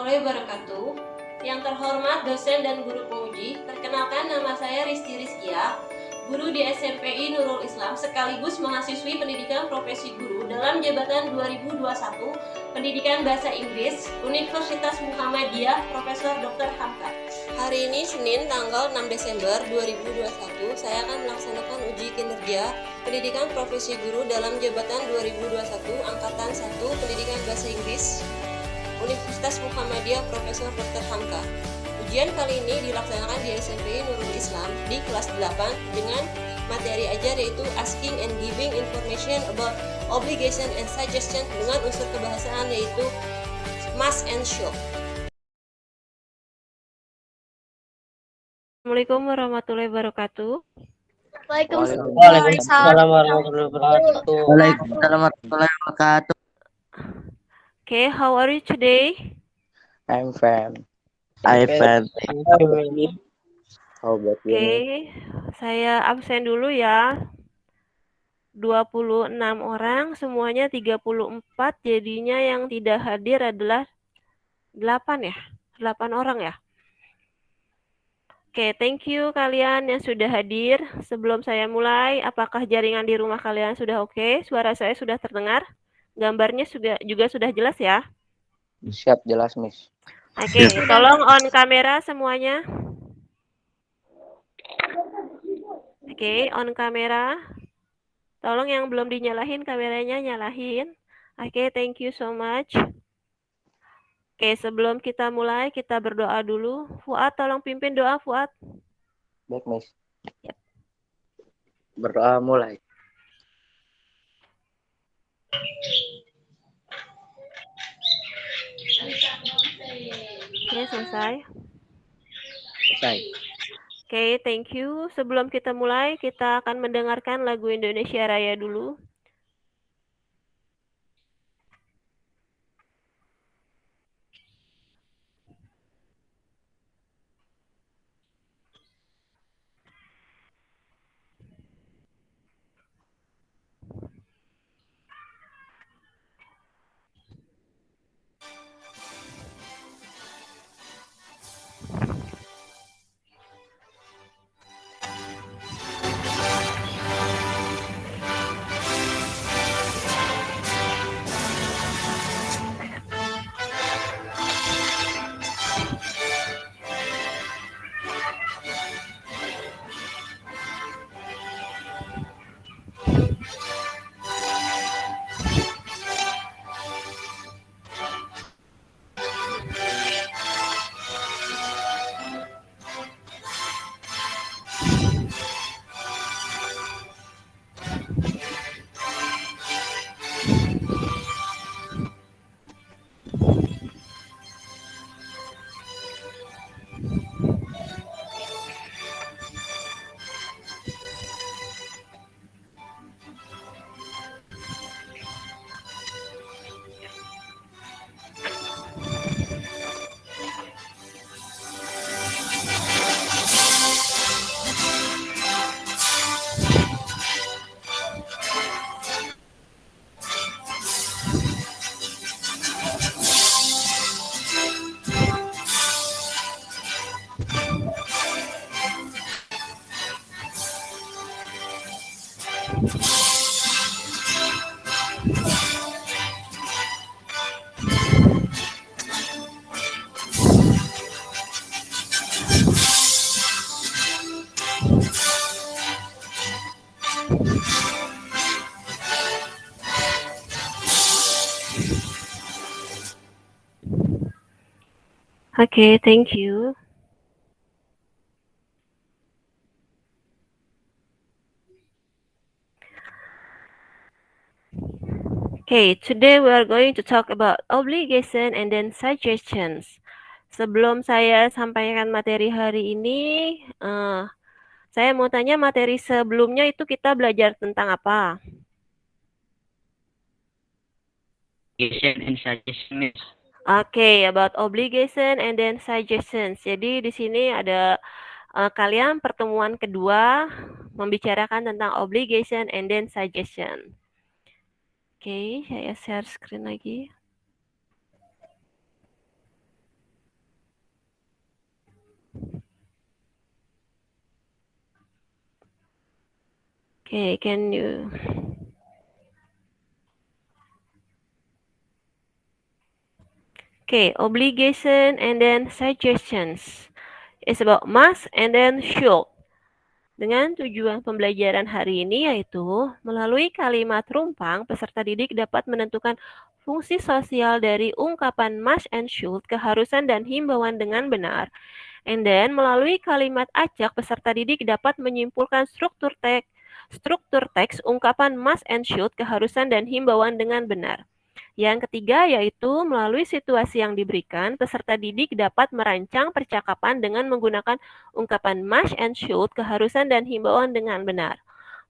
warahmatullahi wabarakatuh. Yang terhormat dosen dan guru penguji, perkenalkan nama saya Risti Rizkia, guru di SMPI Nurul Islam sekaligus mahasiswi pendidikan profesi guru dalam jabatan 2021 Pendidikan Bahasa Inggris Universitas Muhammadiyah Profesor Dr. Hamka. Hari ini Senin tanggal 6 Desember 2021 saya akan melaksanakan uji kinerja pendidikan profesi guru dalam jabatan 2021 angkatan 1 Pendidikan Bahasa Inggris Universitas Muhammadiyah Profesor Dr. Hamka. Ujian kali ini dilaksanakan di SMPI Nurul Islam di kelas 8 dengan materi ajar yaitu asking and giving information about obligation and suggestion dengan unsur kebahasaan yaitu must and should. Assalamualaikum warahmatullahi wabarakatuh. Waalaikumsalam warahmatullahi wabarakatuh. Waalaikumsalam warahmatullahi wabarakatuh. Okay, how are you today? I'm fine. I'm fine. How about you? Okay, saya absen dulu ya. 26 orang, semuanya 34, jadinya yang tidak hadir adalah 8 ya? 8 orang ya? Oke, thank you kalian yang sudah hadir. Sebelum saya mulai, apakah jaringan di rumah kalian sudah oke? Suara saya sudah terdengar? Gambarnya juga sudah jelas ya? Siap, jelas, Miss. Oke, tolong on kamera semuanya. Oke, on kamera. Tolong yang belum dinyalahin kameranya nyalahin. Oke, thank you so much. Oke, sebelum kita mulai, kita berdoa dulu. Fuad, tolong pimpin doa, Fuad. Baik, Miss. Yep. Berdoa mulai. Oke, selesai. Selesai. Oke, thank you. Sebelum kita mulai, kita akan mendengarkan lagu Indonesia Raya dulu. Okay, thank you. Okay, today we are going to talk about obligation and then suggestions. Sebelum saya sampaikan materi hari ini, saya mau tanya materi sebelumnya itu kita belajar tentang apa? Obligation and suggestions. Okay, about obligation and then suggestions. Jadi di sini ada kalian pertemuan kedua membicarakan tentang obligation and then suggestion. Oke, saya share screen lagi. Okay, can you... Okay, obligation and then suggestions. It's about must and then should. Dengan tujuan pembelajaran hari ini yaitu melalui kalimat rumpang, peserta didik dapat menentukan fungsi sosial dari ungkapan must and should, keharusan dan himbauan dengan benar. And then melalui kalimat acak, peserta didik dapat menyimpulkan struktur teks ungkapan must and should, keharusan dan himbauan dengan benar. Yang ketiga yaitu melalui situasi yang diberikan, peserta didik dapat merancang percakapan dengan menggunakan ungkapan must and should, keharusan dan himbauan dengan benar.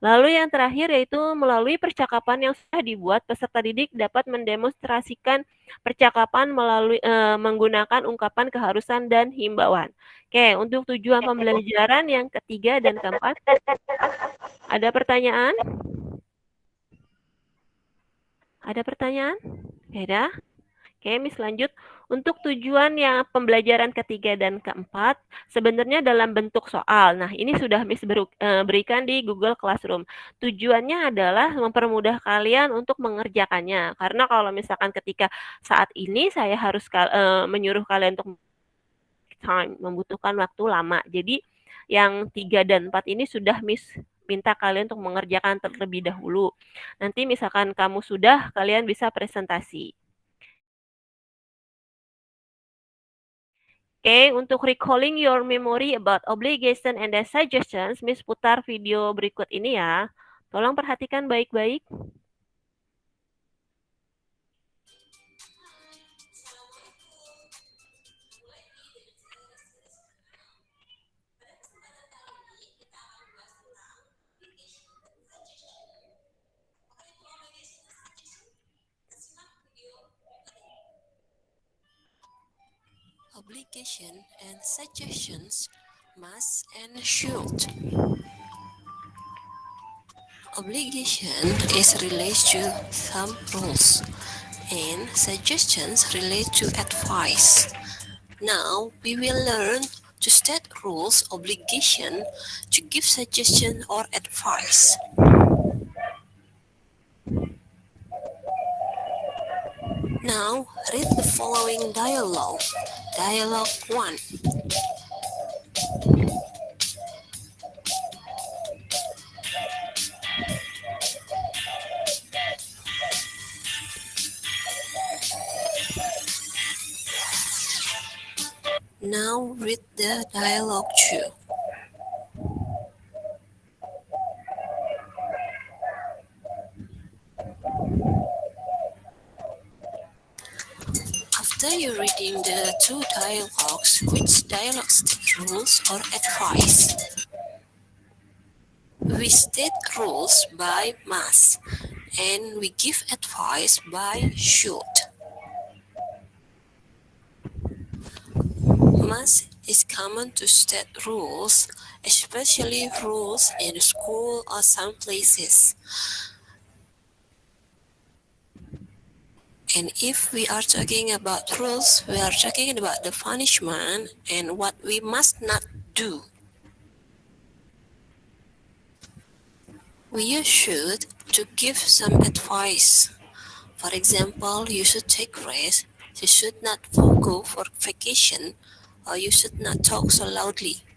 Lalu yang terakhir yaitu melalui percakapan yang sudah dibuat, peserta didik dapat mendemonstrasikan percakapan melalui menggunakan ungkapan keharusan dan himbauan. Oke, untuk tujuan pembelajaran yang ketiga dan keempat, ada pertanyaan? Ada pertanyaan? Ya, oke, Miss lanjut. Untuk tujuan yang pembelajaran ketiga dan keempat, sebenarnya dalam bentuk soal. Nah, ini sudah Miss berikan di Google Classroom. Tujuannya adalah mempermudah kalian untuk mengerjakannya. Karena kalau misalkan ketika saat ini saya harus menyuruh kalian untuk time, membutuhkan waktu lama. Jadi, yang 3 dan 4 ini sudah Miss minta kalian untuk mengerjakan terlebih dahulu. Nanti misalkan kamu sudah, kalian bisa presentasi. Oke, untuk recalling your memory about obligation and the suggestions, Miss putar video berikut ini ya. Tolong perhatikan baik-baik. Obligation and suggestions, must and should. Obligation is related to some rules, and suggestions relate to advice. Now we will learn to state rules, obligation, to give suggestion or advice. Now read the following dialogue. Dialogue 1. Now read the dialogue 2. After you reading the 2 dialogues, which dialogue state rules or advice? We state rules by must, and we give advice by should. Must is common to state rules, especially rules in school or some places. And if we are talking about rules, we are talking about the punishment and what we must not do. We use should to give some advice. For example, you should take rest, you should not go for vacation, or you should not talk so loudly.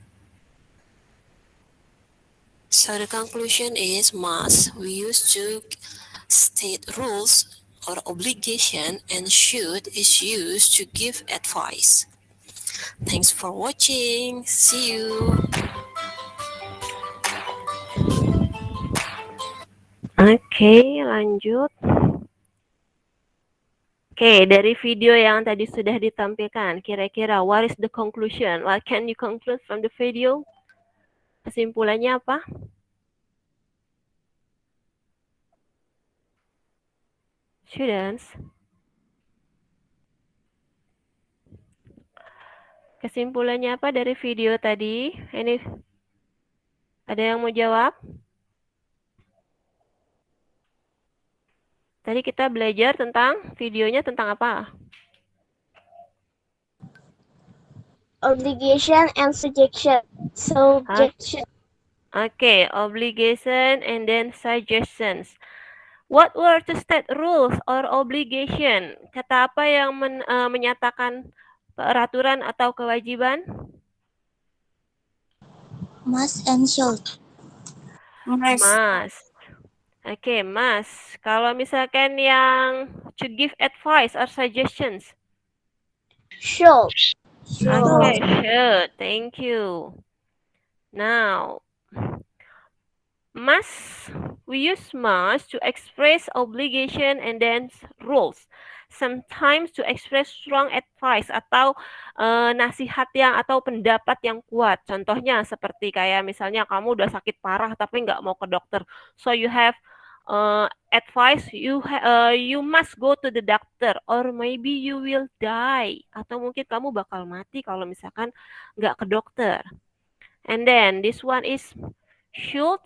So the conclusion is must we use to state rules or obligation, and should is used to give advice. Thanks for watching. See you. Oke, lanjut. Oke, dari video yang tadi sudah ditampilkan, kira-kira what is the conclusion? What can you conclude from the video? Kesimpulannya apa? Students. Kesimpulannya apa dari video tadi? Ini ada yang mau jawab? Tadi kita belajar tentang videonya tentang apa? Obligation and suggestion. Okay, obligation and then suggestions. What were the state rules or obligation? Kata apa yang menyatakan peraturan atau kewajiban? Must and should. Must. Oke, must. Kalau misalkan yang to give advice or suggestions. Should. Okay, should. Thank you. Now, must. We use must to express obligation and then rules. Sometimes to express strong advice atau nasihat yang atau pendapat yang kuat. Contohnya seperti kayak misalnya kamu udah sakit parah tapi nggak mau ke dokter. So you have advice you must go to the doctor or maybe you will die atau mungkin kamu bakal mati kalau misalkan nggak ke dokter. And then this one is should.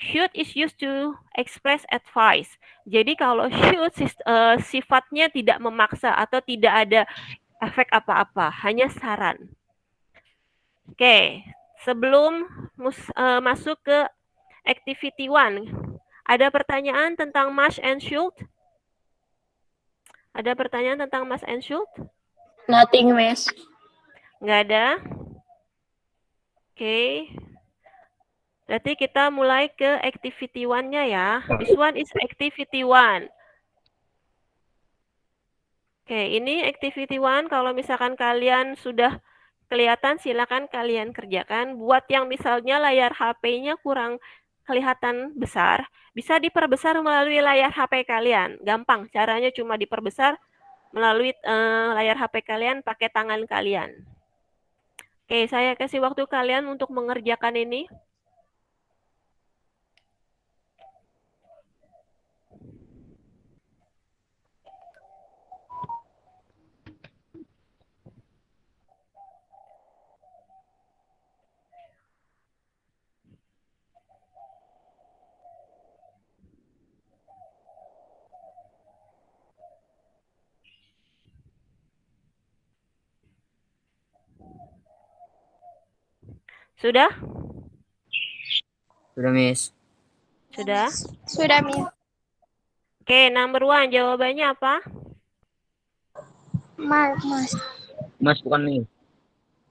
Should is used to express advice. Jadi kalau should sifatnya tidak memaksa atau tidak ada efek apa-apa, hanya saran. Oke, sebelum masuk ke activity 1, ada pertanyaan tentang must and should? Ada pertanyaan tentang must and should? Nothing, Miss. Nggak ada? Oke. Berarti kita mulai ke activity 1-nya ya. This one is activity 1. Oke, ini activity 1. Kalau misalkan kalian sudah kelihatan, silakan kalian kerjakan. Buat yang misalnya layar HP-nya kurang kelihatan besar, bisa diperbesar melalui layar HP kalian. Gampang, caranya cuma diperbesar melalui layar HP kalian pakai tangan kalian. Oke, saya kasih waktu kalian untuk mengerjakan ini. Sudah? Sudah, Miss. Sudah? Sudah, Miss. Oke, number 1 jawabannya apa? Mas. Mas bukan Miss.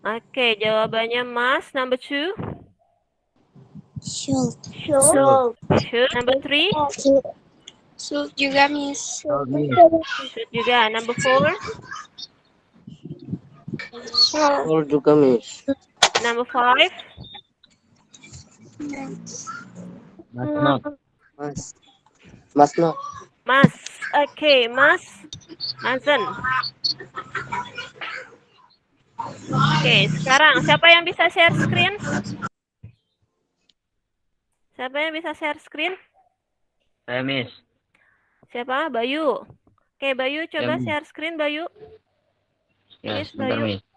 Oke, jawabannya mas. Number 2? Should. Should. Should. Number 3? Should juga, Miss. Should, Miss. Should juga. Number 4? Should juga, Miss. Number 5? Mas not. Mas no. Mas. Oke, mas. Mazen. Oke, sekarang siapa yang bisa share screen? Siapa yang bisa share screen? Saya, Miss. Siapa? Bayu. Oke, Bayu coba Miss. share screen, Bayu. Ya, Yes, sebentar, Bayu. Miss.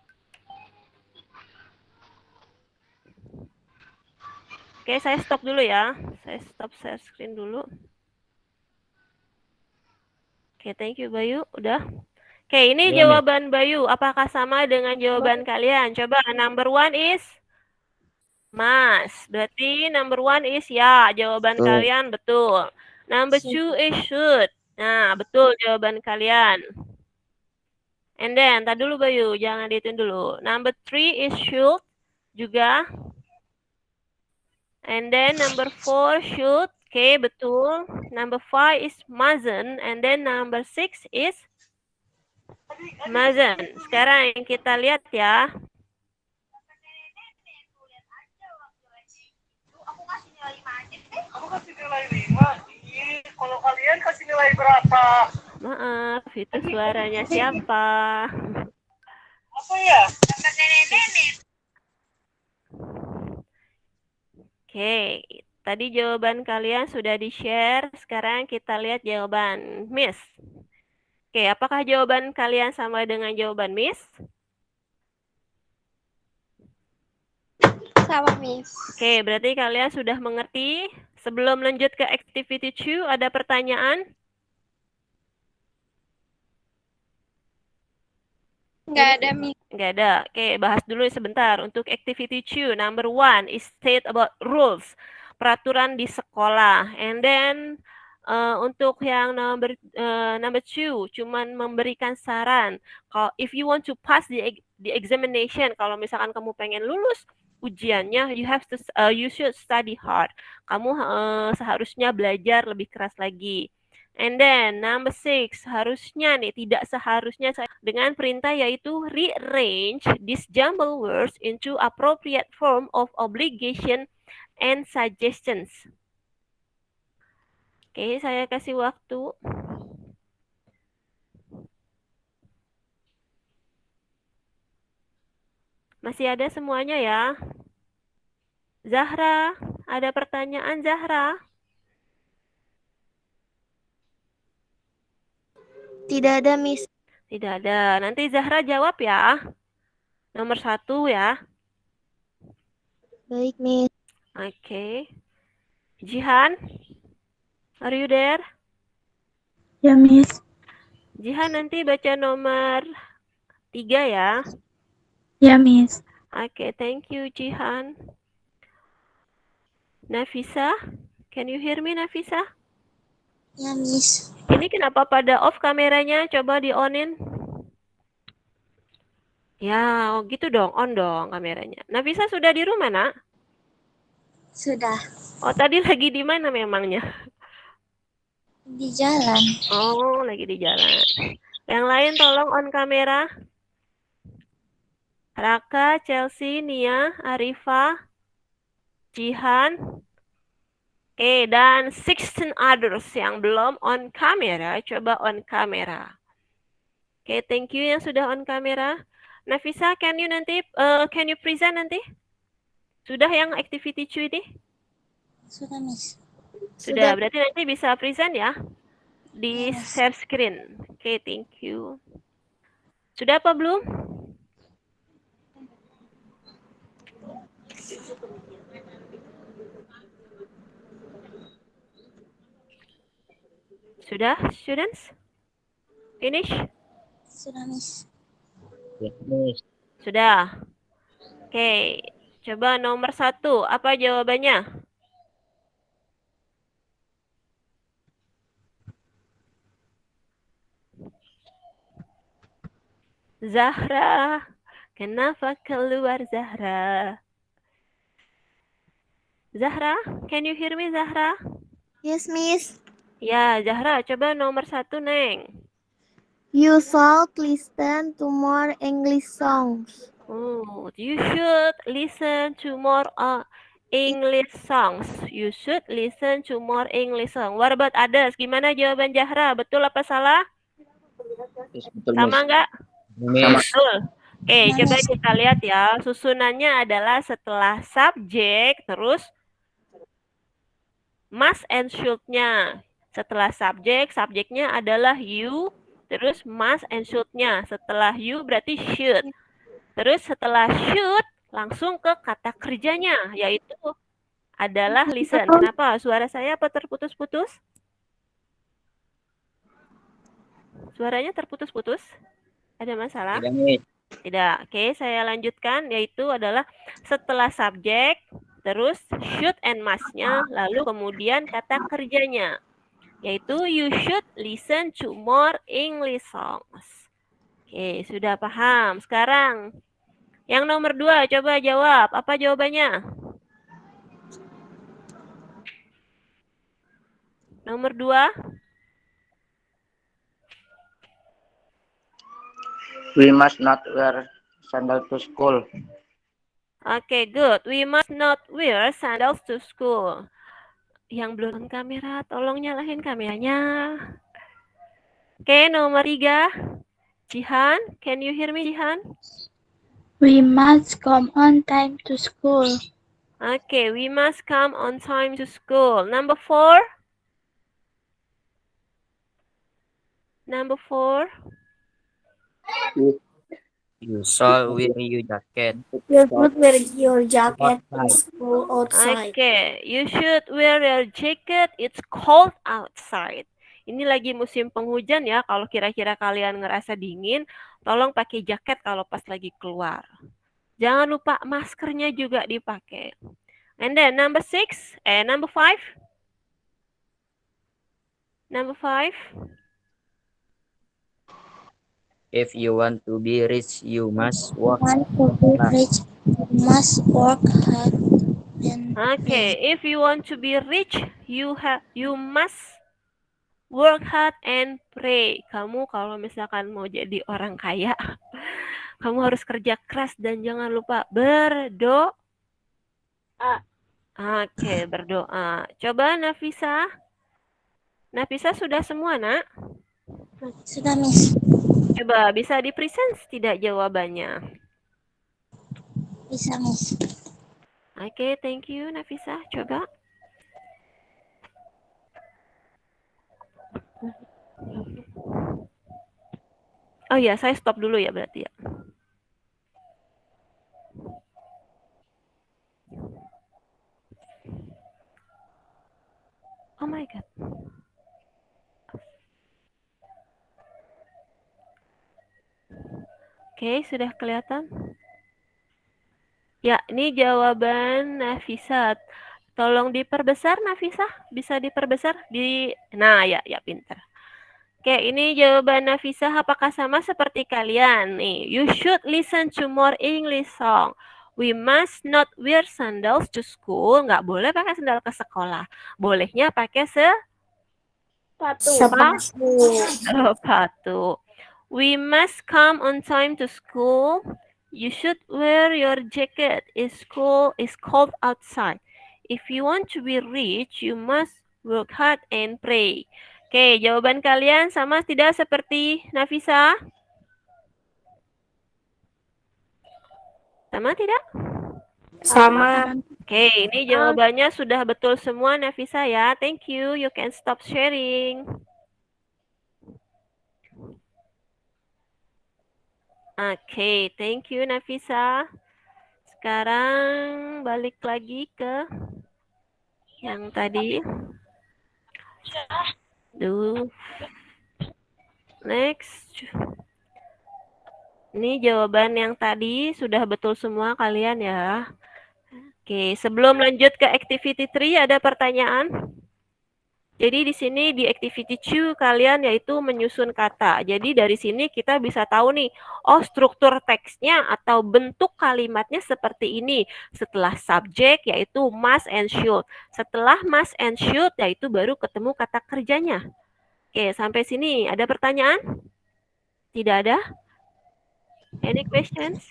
Oke, saya stop dulu ya. Saya stop share screen dulu. Oke, thank you Bayu. Udah. Oke, ini Ya, jawaban Bayu. Apakah sama dengan jawaban kalian? Coba, number 1 is mas. Berarti number 1 is ya. Jawaban kalian betul. Number 2 is should. Nah, betul jawaban kalian. And then, tadi dulu Bayu. Jangan dihitung dulu. Number 3 is should. Juga. And then number 4 should. Oke, betul. Number 5 is mustn't. And then number 6 is mustn't. Sekarang yang kita lihat ya. Kamu kasih nilai 5. Kalau kalian kasih nilai berapa? Maaf, itu suaranya siapa? Apa ya? Oke, tadi jawaban kalian sudah di-share. Sekarang kita lihat jawaban Miss. Oke, apakah jawaban kalian sama dengan jawaban Miss? Sama, Miss. Oke, berarti kalian sudah mengerti. Sebelum lanjut ke activity 2, ada pertanyaan? Nggak ada, Miss. Nggak ada. Oke, bahas dulu sebentar. Untuk activity 2, number 1 is state about rules, peraturan di sekolah. And then untuk yang number 2, cuman memberikan saran. Kalau if you want to pass the examination, kalau misalkan kamu pengen lulus ujiannya, you should study hard. Kamu seharusnya belajar lebih keras lagi. And then number 6, harusnya nih, tidak seharusnya, dengan perintah yaitu rearrange these jumbled words into appropriate form of obligation and suggestions. Oke, saya kasih waktu. Masih ada semuanya ya? Zahra, ada pertanyaan Zahra? Tidak ada, Miss. Tidak ada. Nanti Zahra jawab ya. Nomor 1 ya. Baik, Miss. Oke. Jihan, are you there? Ya, Miss. Jihan nanti baca nomor 3 ya. Ya, Miss. Oke, thank you Jihan. Nafisa, can you hear me Nafisa? Ya, Miss. Ini kenapa pada off kameranya? Coba di-onin. Ya, oh gitu dong, on dong kameranya. Nafisa sudah di rumah, Nak? Sudah. Oh, tadi lagi di mana memangnya? Di jalan. Oh, lagi di jalan. Yang lain tolong on kamera. Raka, Chelsea, Nia, Arifa, Jihan. Oke, dan 16 others yang belum on kamera, coba on kamera. Oke, thank you yang sudah on kamera. Nafisa, can you present nanti? Sudah yang activity 2 ini? Sudah, Miss. Sudah, berarti nanti bisa present ya? Di share screen. Oke, thank you. Sudah apa belum? Sudah, students? Finish? Sudah, Miss. Yes, Miss. Sudah. Oke, coba nomor 1. Apa jawabannya? Zahra. Kenapa keluar Zahra? Zahra, can you hear me Zahra? Yes, Miss. Ya, Zahra, coba nomor 1, Neng. You should listen to more English songs. Oh, you should listen to more English songs. You should listen to more English songs. What about others? Gimana jawaban Zahra? Betul apa salah? Yes, betul, Sama Miss. nggak? Miss. Betul. Oke, coba kita lihat ya. Susunannya adalah setelah subjek, terus must and should-nya. Setelah subjek, subjeknya adalah you, terus must and should-nya. Setelah you berarti should. Terus setelah should, langsung ke kata kerjanya, yaitu adalah listen. Kenapa? Suara saya apa terputus-putus? Suaranya terputus-putus? Ada masalah? Tidak, Miss. Tidak. Oke, saya lanjutkan, yaitu adalah setelah subjek, terus should and must-nya, lalu kemudian kata kerjanya, yaitu you should listen to more English songs. Oke, sudah paham. Sekarang, yang nomor 2, coba jawab. Apa jawabannya? Nomor 2. We must not wear sandal to school. Oke, good. We must not wear sandals to school. Yang belum kamera, tolong nyalain kameranya. Oke, nomor 3. Jihan, can you hear me, Jihan? We must come on time to school. Okay, we must come on time to school. Number 4. Number 4. You shall wear your jacket. You should wear your jacket to Outside. school outside. Okay, you should wear your jacket. It's cold outside. Ini lagi musim penghujan ya. Kalau kira-kira kalian ngerasa dingin, tolong pakai jaket kalau pas lagi keluar. Jangan lupa maskernya juga dipakai. And then number 5. Number 5. If you want to be rich, you must work Want to be hard. rich, you must work hard and Okay, if you want to be rich, you must work hard and pray. Kamu kalau misalkan mau jadi orang kaya, kamu harus kerja keras dan jangan lupa berdoa. Oke, berdoa. Coba Nafisa. Nafisa sudah semua, Nak? sudah, Miss. Coba bisa di-present tidak jawabannya? Bisa, Miss. Oke, thank you Nafisa. Coba. Oh ya, saya stop dulu ya berarti ya. Oh my god. Oke, sudah kelihatan? Ya, ini jawaban Nafisa. Tolong diperbesar Nafisa, bisa diperbesar Nah, ya pintar. Oke, ini jawaban Nafisa apakah sama seperti kalian? Nih, you should listen to more English song. We must not wear sandals to school. Nggak boleh pakai sandal ke sekolah. Bolehnya pakai sepatu. We must come on time to school. You should wear your jacket. School is cold outside. If you want to be rich, you must work hard and pray. Oke, jawaban kalian sama tidak seperti Nafisa? Sama tidak? Sama. Oke, ini jawabannya sudah betul semua Nafisa ya. Thank you. You can stop sharing. Oke, thank you Nafisa. Sekarang balik lagi ke yang tadi. Next. Ini jawaban yang tadi sudah betul semua kalian ya. Oke, sebelum lanjut ke activity 3 ada pertanyaan? Jadi di sini di activity 2 kalian yaitu menyusun kata. Jadi dari sini kita bisa tahu nih, oh struktur teksnya atau bentuk kalimatnya seperti ini. Setelah subjek yaitu must and should. Setelah must and should yaitu baru ketemu kata kerjanya. Oke, sampai sini ada pertanyaan? Tidak ada? Any questions?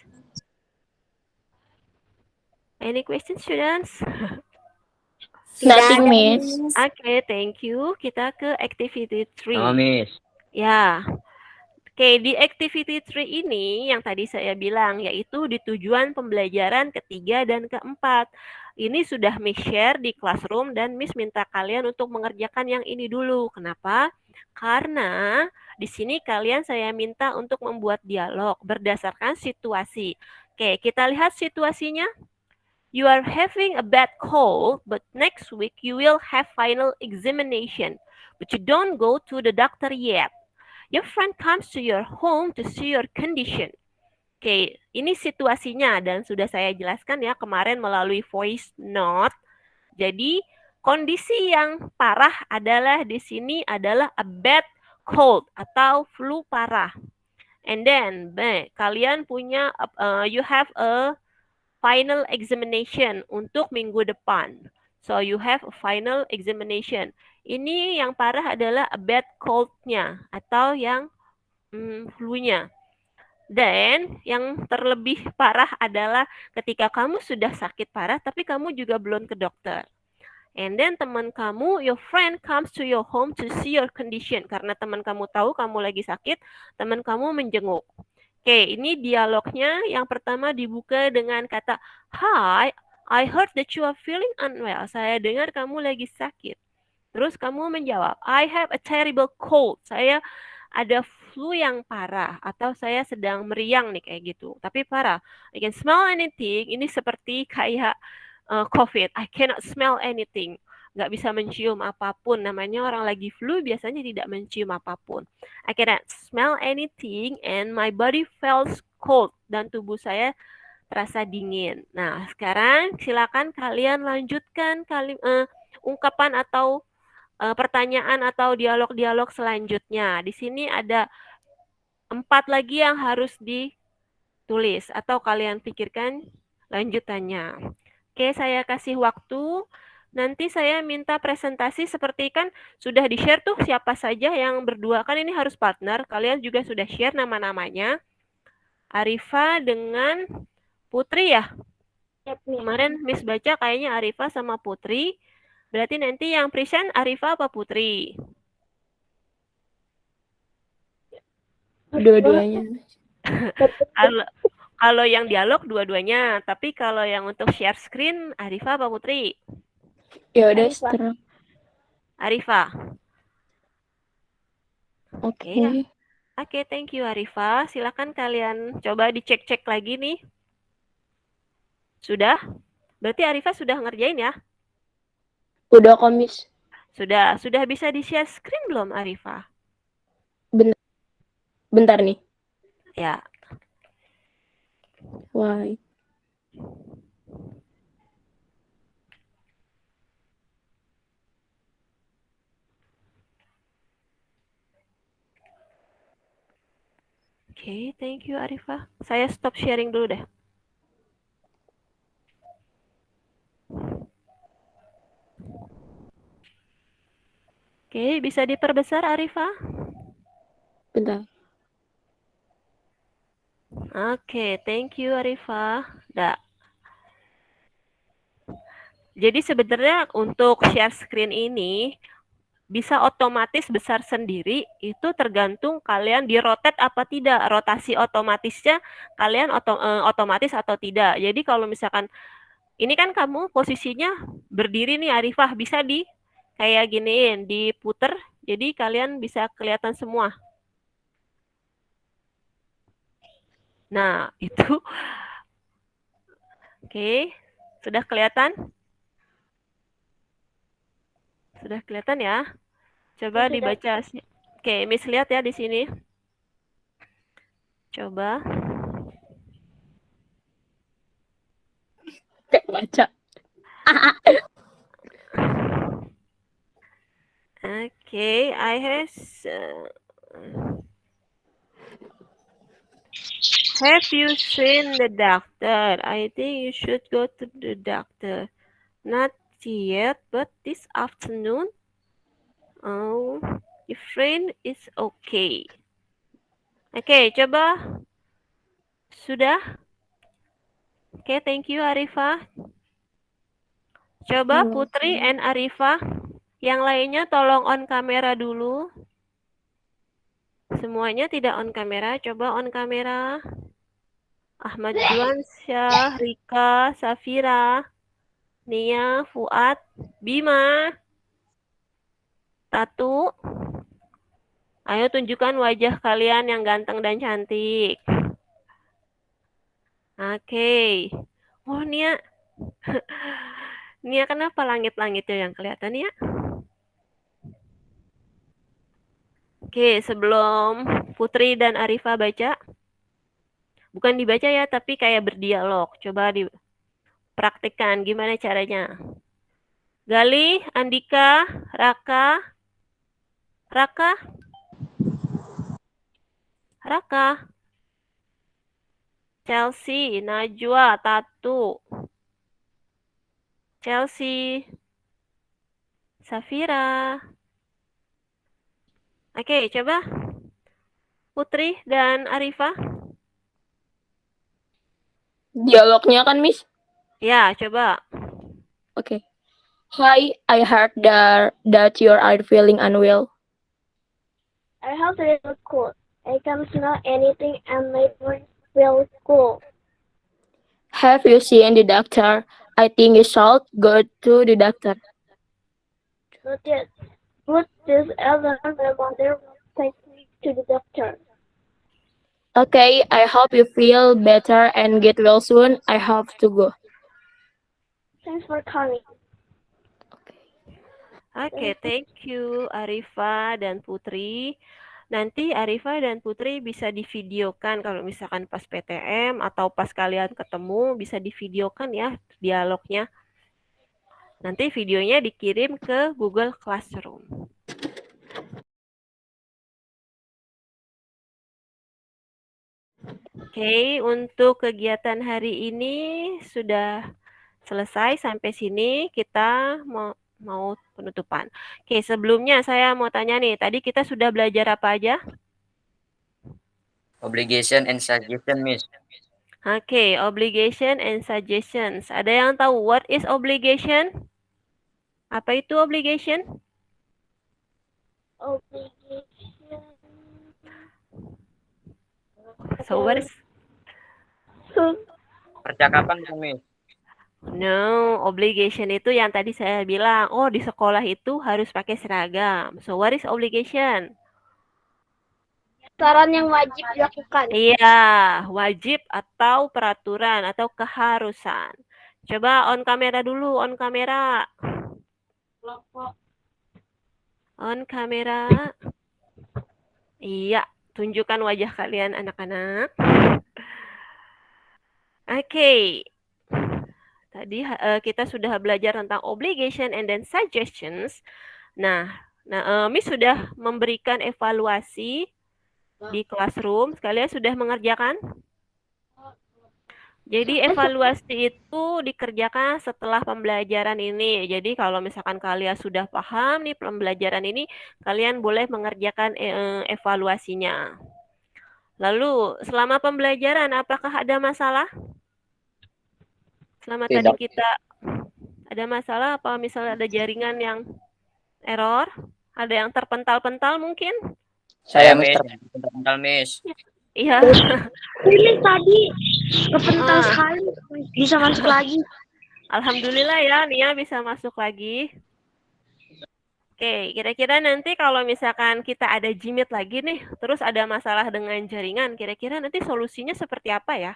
Any questions, students? Nothing, Miss. Oke, thank you. Kita ke activity 3. Sama, Miss. Ya. Oke, di activity 3 ini yang tadi saya bilang yaitu di tujuan pembelajaran ketiga dan keempat. Ini sudah Miss share di classroom dan Miss minta kalian untuk mengerjakan yang ini dulu. Kenapa? Karena di sini kalian saya minta untuk membuat dialog berdasarkan situasi. Oke, kita lihat situasinya. You are having a bad cold, but next week you will have final examination. But you don't go to the doctor yet. Your friend comes to your home to see your condition. Oke, ini situasinya dan sudah saya jelaskan ya kemarin melalui voice note. Jadi kondisi yang parah adalah di sini adalah a bad cold atau flu parah. And then kalian punya you have a final examination untuk minggu depan. So you have a final examination. Ini yang parah adalah a bad cold-nya atau yang flu-nya. Dan yang terlebih parah adalah ketika kamu sudah sakit parah tapi kamu juga belum ke dokter. And then teman kamu, your friend comes to your home to see your condition. Karena teman kamu tahu kamu lagi sakit, teman kamu menjenguk. Oke, ini dialognya. Yang pertama dibuka dengan kata, Hi, I heard that you are feeling unwell. Saya dengar kamu lagi sakit. Terus kamu menjawab, I have a terrible cold. Saya ada flu yang parah. Atau saya sedang meriang nih kayak gitu. Tapi parah. I can smell anything. Ini seperti kayak COVID. I cannot smell anything. nggak bisa mencium apapun. Namanya orang lagi flu biasanya tidak mencium apapun. I cannot smell anything and my body feels cold. Dan tubuh saya terasa dingin. Nah, sekarang silakan kalian lanjutkan ungkapan atau pertanyaan atau dialog-dialog selanjutnya. Di sini ada 4 lagi yang harus ditulis atau kalian pikirkan lanjutannya. Oke, saya kasih waktu. Nanti saya minta presentasi seperti kan sudah di-share tuh siapa saja yang berdua. Kan ini harus partner. Kalian juga sudah share nama-namanya. Arifa dengan Putri ya? Kemarin Miss baca kayaknya Arifa sama Putri. Berarti nanti yang present Arifa apa Putri? Dua-duanya. Kalau yang dialog dua-duanya, tapi kalau yang untuk share screen Arifa apa Putri? Ya udah, seterang. Arifa. Oke. Oke, thank you Arifa. Silakan kalian coba dicek-cek lagi nih. Sudah? Berarti Arifa sudah ngerjain ya? Udah kok, Miss. Sudah bisa di-share screen belum Arifa? Bentar nih. Ya. Why? Oke, thank you Arifa. Saya stop sharing dulu deh. Oke, bisa diperbesar Arifa? Bentar. Oke, thank you Arifa. Jadi sebenarnya untuk share screen ini bisa otomatis besar sendiri, itu tergantung kalian di rotate apa tidak. Rotasi otomatisnya kalian otomatis atau tidak. Jadi kalau misalkan ini kan kamu posisinya berdiri nih Arifah, bisa kayak giniin, diputer. Jadi kalian bisa kelihatan semua. Nah, itu. Oke, sudah kelihatan? Sudah kelihatan ya? Coba dibaca. Oke, Miss lihat ya di sini. Coba. Kayak baca. Okay, I have you seen the doctor? I think you should go to the doctor. Not yet, but this afternoon. Oh, your friend is okay. Okay, coba. Sudah? Okay, thank you Arifa. Coba Putri and Arifa. Yang lainnya tolong on kamera dulu. Semuanya tidak on kamera. Coba on kamera. Ahmad Juansyah, Rika, Safira, Nia, Fuad, Bima, Tatu. Ayo tunjukkan wajah kalian yang ganteng dan cantik. Oke. Oh, Nia. Nia, kenapa langit-langitnya yang kelihatan ya? Oke, sebelum Putri dan Arifa baca. Bukan dibaca ya, tapi kayak berdialog. Coba dipraktikkan gimana caranya. Gali, Andika, Raka, Chelsea, Najwa, Tatu, Chelsea, Safira. Oke, coba Putri dan Arifa. Dialognya kan, Miss? Ya, coba. Okay. Hi, I heard that you are feeling unwell. I have a little cold. I can't smell anything and my voice feels cold. Have you seen the doctor? I think you should go to the doctor. Not yet. But this other my mother will take me to the doctor. Okay, I hope you feel better and get well soon. I have to go. Thanks for coming. Oke, thank you Arifa dan Putri. Nanti Arifa dan Putri bisa divideokan kalau misalkan pas PTM atau pas kalian ketemu bisa divideokan ya dialognya. Nanti videonya dikirim ke Google Classroom. Oke, untuk kegiatan hari ini sudah selesai sampai sini kita mau penutupan. Oke, sebelumnya saya mau tanya nih, tadi kita sudah belajar apa aja? Obligation and suggestion, Miss. Oke, obligation and suggestions. Ada yang tahu what is obligation? Apa itu obligation? Obligation. So what is? Percakapan, Miss. No, obligation itu yang tadi saya bilang. Oh, di sekolah itu harus pakai seragam. So what is obligation? Saran yang wajib dilakukan. Iya, wajib atau peraturan atau keharusan. Coba on kamera dulu, on kamera. On kamera. Iya, tunjukkan wajah kalian anak-anak. Oke. Tadi kita sudah belajar tentang obligation and then suggestions. Nah, Miss sudah memberikan evaluasi di classroom. Kalian sudah mengerjakan? Jadi evaluasi itu dikerjakan setelah pembelajaran ini. Jadi kalau misalkan kalian sudah paham nih pembelajaran ini, kalian boleh mengerjakan evaluasinya. Lalu selama pembelajaran apakah ada masalah? Selama Tidak. tadi kita ada masalah apa misalnya ada jaringan yang error? Ada yang terpental-pental mungkin? Saya, Miss. Terpental, Miss. Iya. Ini tadi kepental sekali. Bisa masuk lagi. Alhamdulillah ya, Nia bisa masuk lagi. Oke, kira-kira nanti kalau misalkan kita ada Jimit lagi nih, terus ada masalah dengan jaringan, kira-kira nanti solusinya seperti apa ya?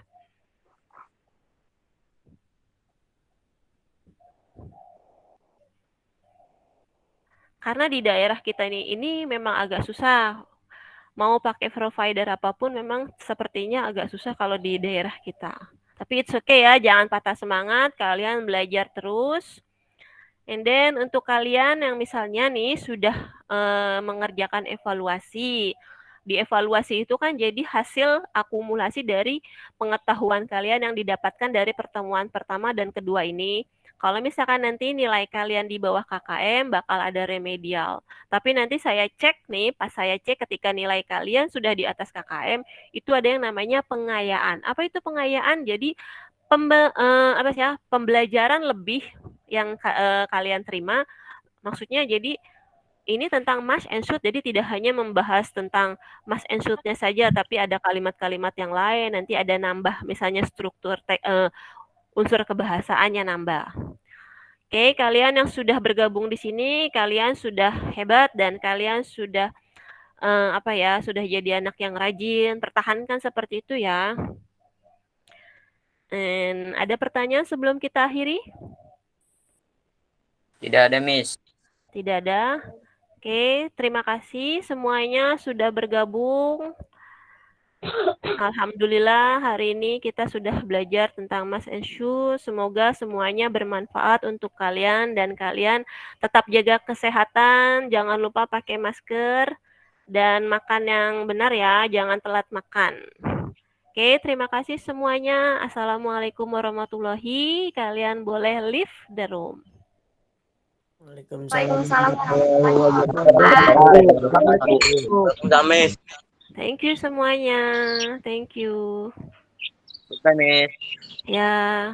Karena di daerah kita ini memang agak susah. Mau pakai provider apapun memang sepertinya agak susah kalau di daerah kita. Tapi it's okay ya, jangan patah semangat, kalian belajar terus. And then untuk kalian yang misalnya nih sudah mengerjakan evaluasi. Di evaluasi itu kan jadi hasil akumulasi dari pengetahuan kalian yang didapatkan dari pertemuan pertama dan kedua ini. Kalau misalkan nanti nilai kalian di bawah KKM bakal ada remedial. Tapi nanti saya cek nih, pas saya cek ketika nilai kalian sudah di atas KKM, itu ada yang namanya pengayaan. Apa itu pengayaan? Jadi pembelajaran lebih yang kalian terima. Maksudnya jadi ini tentang mash and shoot, jadi tidak hanya membahas tentang mash and shoot-nya saja, tapi ada kalimat-kalimat yang lain, nanti ada nambah misalnya struktur unsur kebahasaannya nambah. Oke, kalian yang sudah bergabung di sini, kalian sudah hebat dan kalian sudah sudah jadi anak yang rajin, pertahankan seperti itu ya. Ada pertanyaan sebelum kita akhiri? Tidak ada, Miss. Tidak ada. Oke, terima kasih semuanya sudah bergabung. Alhamdulillah hari ini kita sudah belajar tentang mash and shoot. Semoga semuanya bermanfaat untuk kalian dan kalian tetap jaga kesehatan. Jangan lupa pakai masker dan makan yang benar ya, jangan telat makan. Oke, terima kasih semuanya. Assalamualaikum warahmatullahi. Kalian boleh leave the room. Waalaikumsalam. Thank you semuanya. Thank you. Bye, Miss. Ya.